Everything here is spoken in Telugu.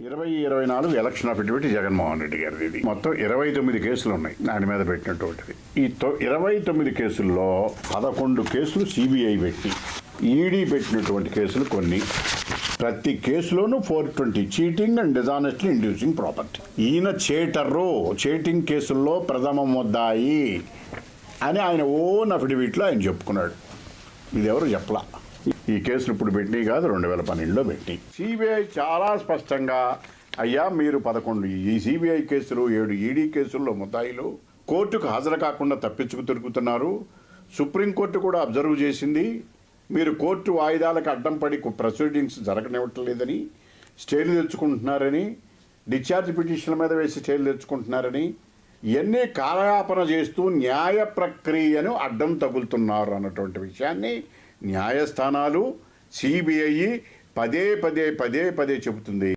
2024 ఎలక్షన్ అఫిడవిట్ జగన్మోహన్ రెడ్డి గారిది. ఇది మొత్తం 29 కేసులు ఉన్నాయి దాని మీద పెట్టినటువంటిది. ఈ 29 కేసుల్లో 11 కేసులు సిబిఐ పెట్టి, ఈడీ పెట్టినటువంటి కేసులు కొన్ని. ప్రతి కేసులోనూ 420 చీటింగ్ అండ్ డిజానెస్ట్లీ ఇండ్యూసింగ్ ప్రాపర్టీ. ఈయన చీటింగ్ కేసుల్లో ప్రథమ ముద్దాయి అని ఆయన ఓన్ అఫిడవిట్లో ఆయన చెప్పుకున్నాడు. ఇది ఎవరు చెప్పలా. ఈ కేసులు ఇప్పుడు పెట్టినవి కాదు, 2012లో పెట్టి. సిబిఐ చాలా స్పష్టంగా, అయ్యా మీరు 11 ఈ సిబిఐ కేసులు, 7 ఈడీ కేసుల్లో ముద్దాయిలు కోర్టుకు హాజరు కాకుండా తప్పించుకు తిరుగుతున్నారు. సుప్రీంకోర్టు కూడా అబ్జర్వ్ చేసింది. మీరు కోర్టు వాయిదాలకు అడ్డం పడి ప్రొసీడింగ్స్ జరగనివ్వటం లేదని, స్టేలు తెచ్చుకుంటున్నారని, డిశ్చార్జ్ పిటిషన్ల మీద వేసి స్టేలు తెచ్చుకుంటున్నారని, ఇవన్నీ కాలయాపన చేస్తూ న్యాయ ప్రక్రియను అడ్డం తగులుతున్నారు అన్నటువంటి విషయాన్ని న్యాయస్థానాలు, సిబిఐ పదే చెబుతుంది.